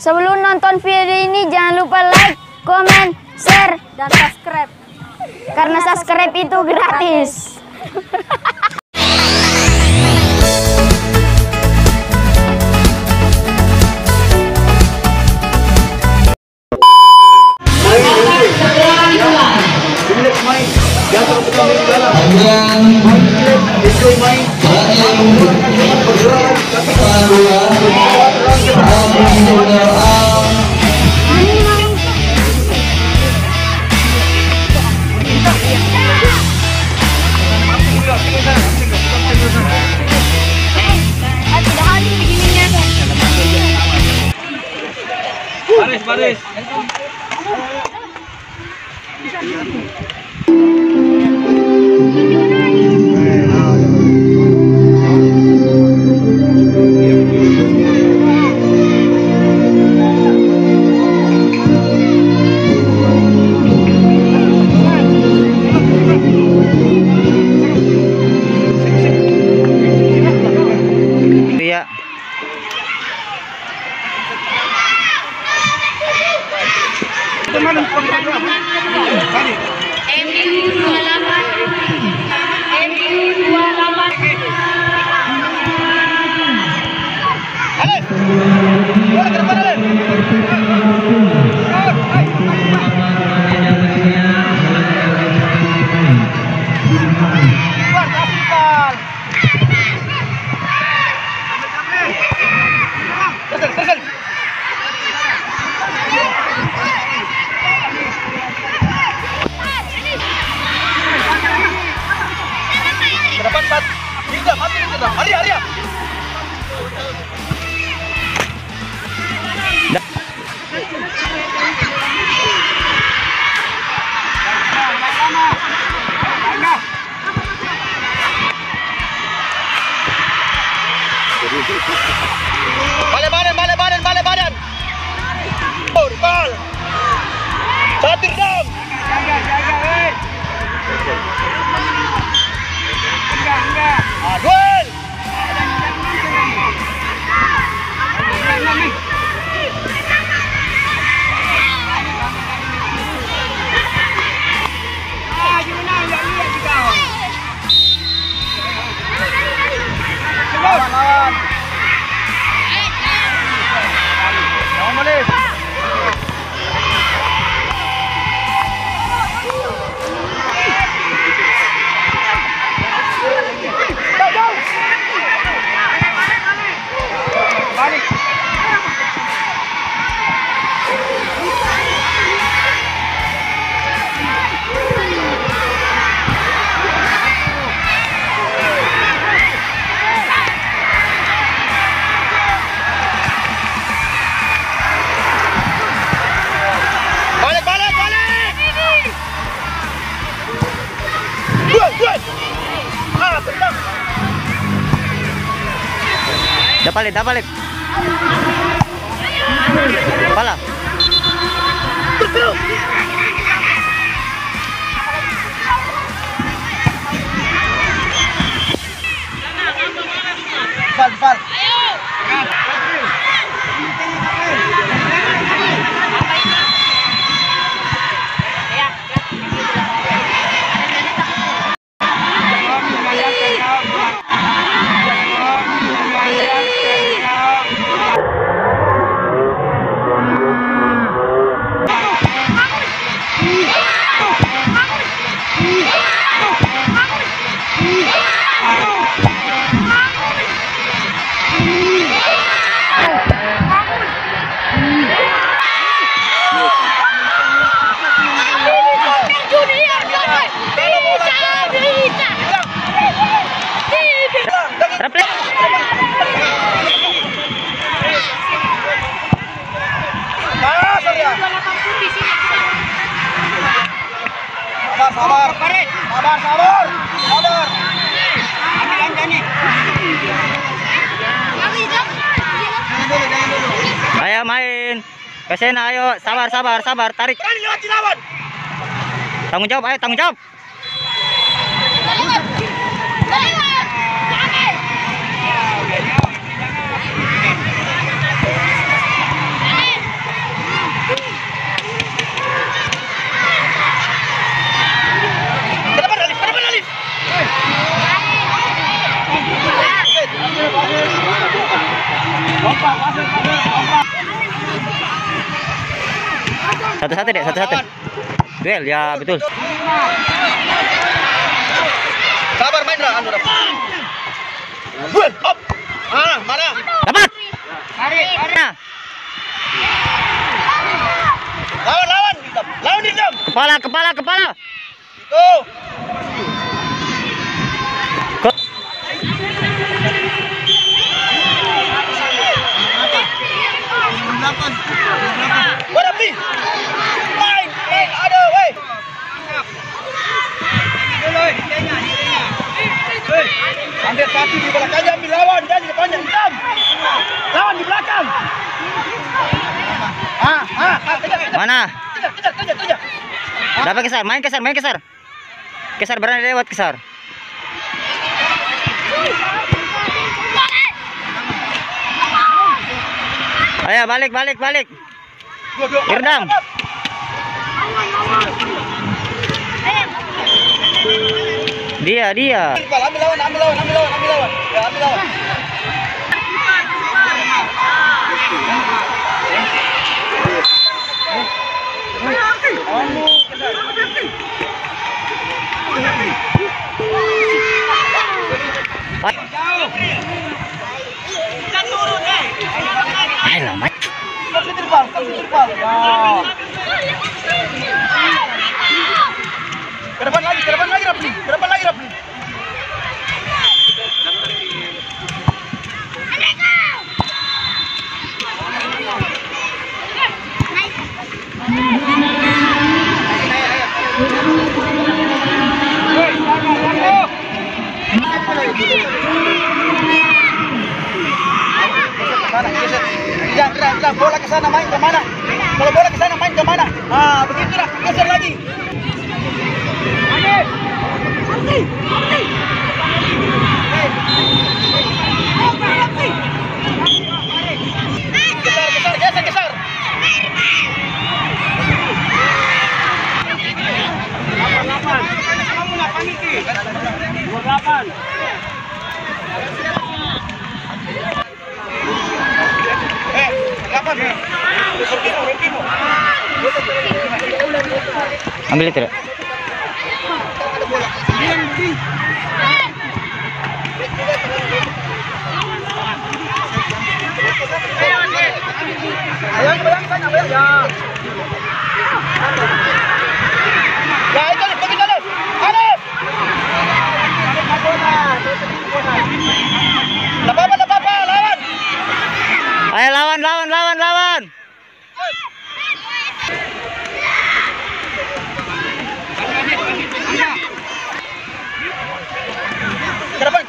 Sebelum nonton video ini jangan lupa like, komen, share, dan subscribe. Karena subscribe itu gratis. Baris. Iya. Balik badan. Bal. Catur dong. Enggak. Aduh. Lawan. Dah balik. Kepala. Bal. Sabar. Ayo main. Kesana ayo, sabar, tarik. Tanggung jawab. Satu-satu deh, satu-satu. Duel, ya betul. Sabar main lah, anu dapat. Duel, up. Mana? Dapat. Nah, Lawan, lawan dendam. kepala. Tuh. Berapi. Main, ada, weh. Ambil satu di belakangnya, ambil lawan dan di depannya dendam. Lawan di belakang. Kejar. Mana? Kejar. Dapat Kesar, main Kesar. Kesar berani lewat Kesar. Ayo balik. Irdam. Dia. Ambil lawan. Ya, ambil lawan. Ayo, Mat. Kasih terbang. Ya. Ke depan lagi, Rapli. Jangan bola ke sana main ke mana? Kalau bola ke sana main ke mana? Begitulah, geser lagi. Geser. Ambil itu. Ayo bayang sana, ya. Ya itu pergi Alif. Enggak apa-apa, lawan. Ayo lawan. Ke depan.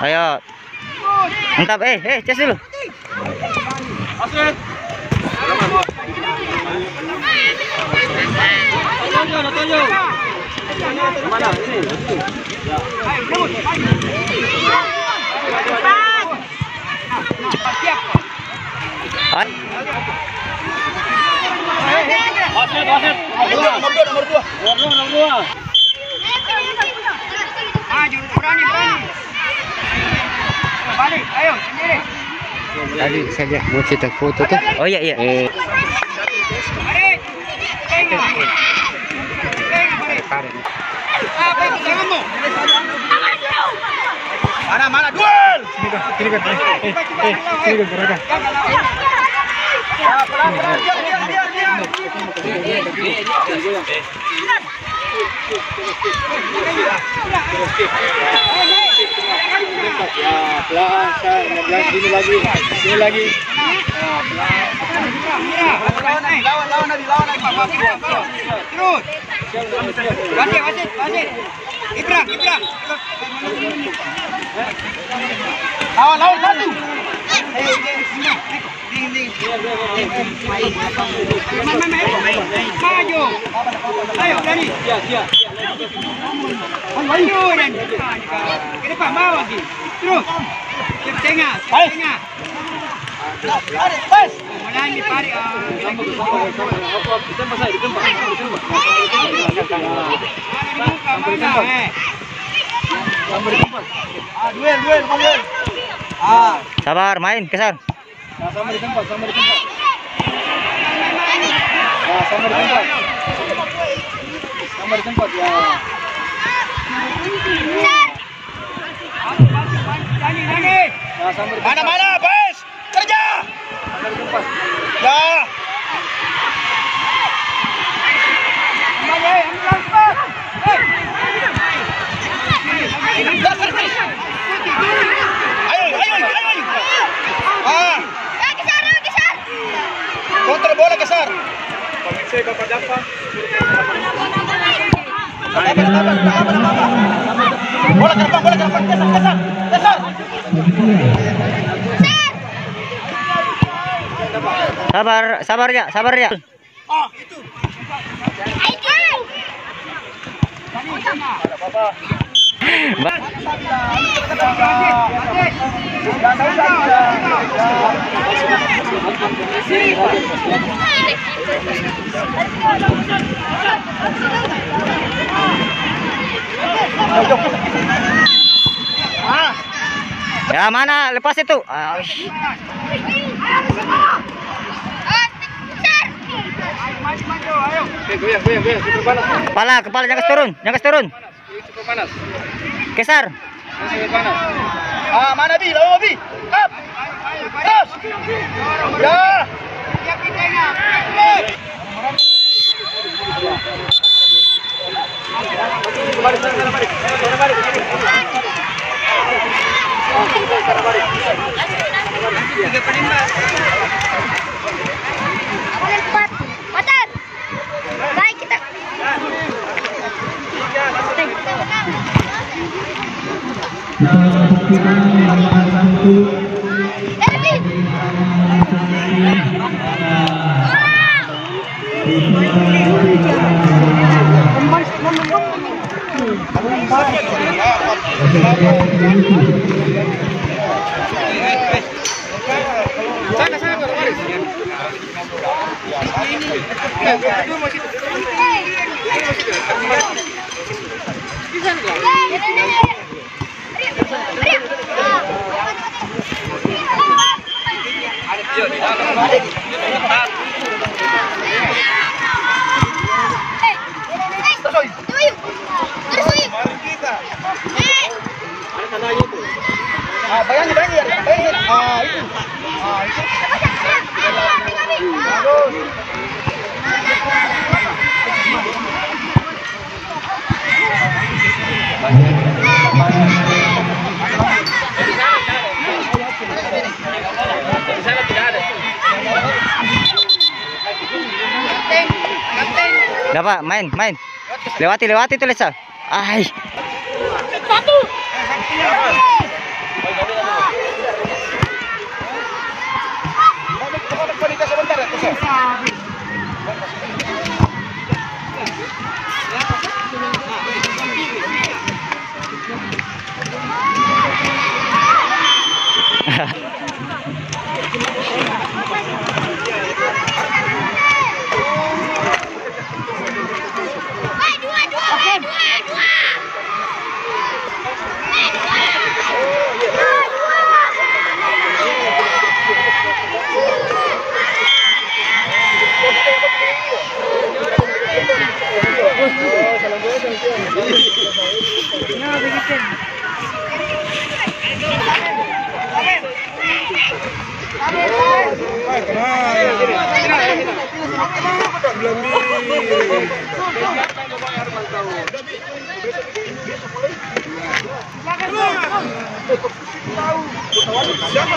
Ayo. Mantap, ces dulu. Nomor dua. Berani. Balik, ayo sendiri. Tadi saya lihat mau cetak foto tuh. Oh iya. Apa itu tanganmu? Mana duel? Sini kan. Sini kan berada. Pelan-pelan, diam. Ya, pelan, 16 sini lagi. Lawan. Nabi, lawan Nabi. Terus. Wasit. Ibrah. Lawan satu. Ding. Maju. Ayo, berani. Siap. Maju dan ke depan bawah lagi. Terus. Ke tengah. Pas. Mulai ditarik. Duel. Sabar, main keser. Sama di tempat. Sama di tempat ya. Mana, Bes? Kerja. Sama di tempat. Ya. Ayo. Geser. Kontrol bola geser. Komisi Bapak Japa. Bola ke depan. Geser. Sabar ya. Oh, itu. Ya mana? Lepas itu. Goyang. Kepala jangan turun. Cukup panas. Keser. Mana Bi? Lawan Bi. Up. Terus. Ya. Baik kita. Bayangin. Dapat main. Lewati tuh Lesa. Ai. Siapa?